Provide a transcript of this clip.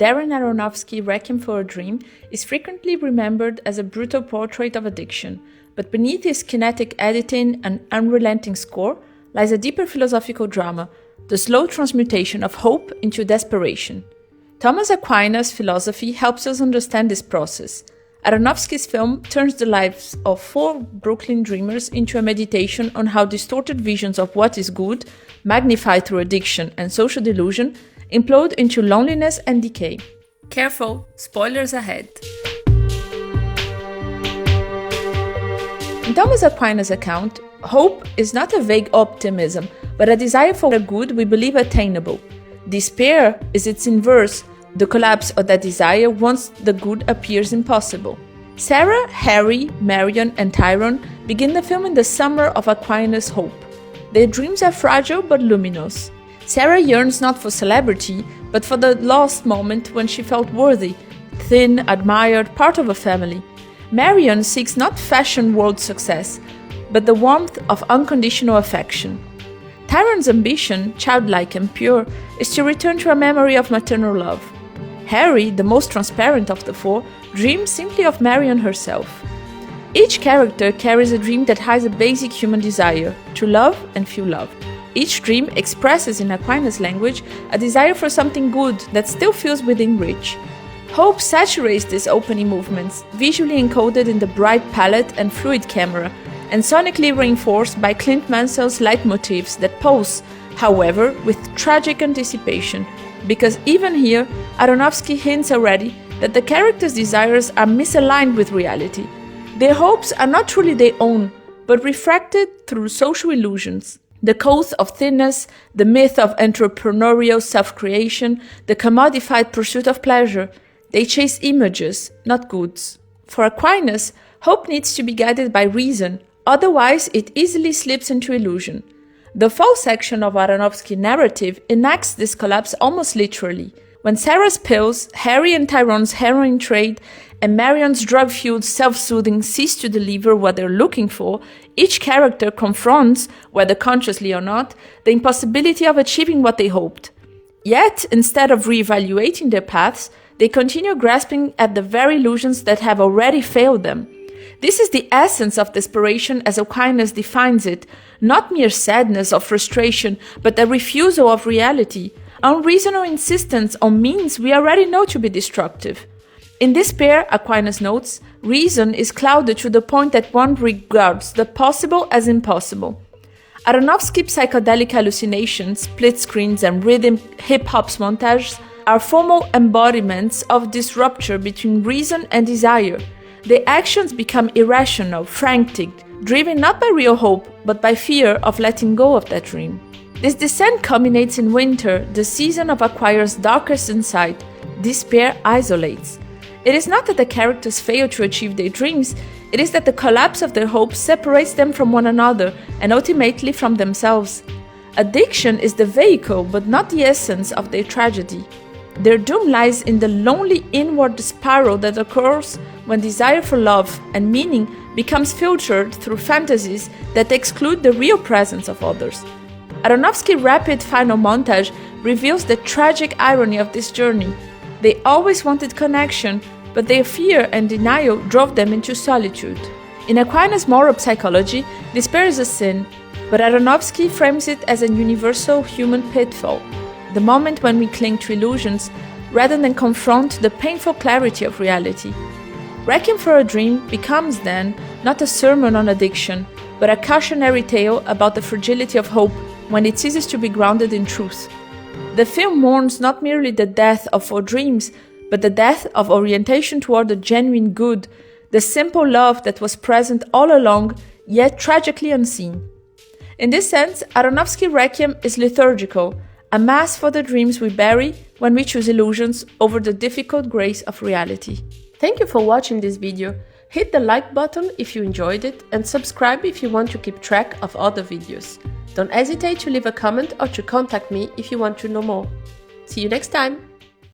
Darren Aronofsky's Requiem for a Dream is frequently remembered as a brutal portrait of addiction, but beneath his kinetic editing and unrelenting score lies a deeper philosophical drama, the slow transmutation of hope into desperation. Thomas Aquinas' philosophy helps us understand this process. Aronofsky's film turns the lives of four Brooklyn dreamers into a meditation on how distorted visions of what is good, magnified through addiction and social delusion, implode into loneliness and decay. Careful, spoilers ahead. In Thomas Aquinas' account, hope is not a vague optimism, but a desire for a good we believe attainable. Despair is its inverse, the collapse of that desire once the good appears impossible. Sarah, Harry, Marion, and Tyrone begin the film in the summer of Aquinas' hope. Their dreams are fragile but luminous. Sarah yearns not for celebrity, but for the lost moment when she felt worthy, thin, admired, part of a family. Marion seeks not fashion world success, but the warmth of unconditional affection. Tyrone's ambition, childlike and pure, is to return to a memory of maternal love. Harry, the most transparent of the four, dreams simply of Marion herself. Each character carries a dream that hides a basic human desire, to love and feel loved. Each dream expresses in Aquinas' language a desire for something good that still feels within reach. Hope saturates these opening movements, visually encoded in the bright palette and fluid camera, and sonically reinforced by Clint Mansell's leitmotifs that pulse, however, with tragic anticipation, because even here, Aronofsky hints already that the characters' desires are misaligned with reality. Their hopes are not truly their own, but refracted through social illusions. The cult of thinness, the myth of entrepreneurial self-creation, the commodified pursuit of pleasure, they chase images, not goods. For Aquinas, hope needs to be guided by reason, otherwise it easily slips into illusion. The fall section of Aronofsky's narrative enacts this collapse almost literally. When Sarah's pills, Harry and Tyrone's heroin trade, and Marion's drug-fueled self-soothing cease to deliver what they're looking for, each character confronts, whether consciously or not, the impossibility of achieving what they hoped. Yet, instead of re-evaluating their paths, they continue grasping at the very illusions that have already failed them. This is the essence of desperation as Aquinas defines it, not mere sadness or frustration, but a refusal of reality, unreasonable insistence on means we already know to be destructive. In despair, Aquinas notes, reason is clouded to the point that one regards the possible as impossible. Aronofsky's psychedelic hallucinations, split screens, and rhythm hip-hop montages are formal embodiments of this rupture between reason and desire. Their actions become irrational, frantic, driven not by real hope, but by fear of letting go of that dream. This descent culminates in winter, the season of Aquinas' darkest insight. Despair isolates. It is not that the characters fail to achieve their dreams, it is that the collapse of their hopes separates them from one another and ultimately from themselves. Addiction is the vehicle, but not the essence of their tragedy. Their doom lies in the lonely inward spiral that occurs when desire for love and meaning becomes filtered through fantasies that exclude the real presence of others. Aronofsky's rapid final montage reveals the tragic irony of this journey. They always wanted connection, but their fear and denial drove them into solitude. In Aquinas' moral psychology, despair is a sin, but Aronofsky frames it as a universal human pitfall, the moment when we cling to illusions rather than confront the painful clarity of reality. Requiem for a Dream becomes, then, not a sermon on addiction, but a cautionary tale about the fragility of hope when it ceases to be grounded in truth. The film mourns not merely the death of four dreams, but the death of orientation toward the genuine good, the simple love that was present all along, yet tragically unseen. In this sense, Aronofsky's Requiem is liturgical, a mass for the dreams we bury when we choose illusions over the difficult grace of reality. Thank you for watching this video. Hit the like button if you enjoyed it and subscribe if you want to keep track of other videos. Don't hesitate to leave a comment or to contact me if you want to know more. See you next time!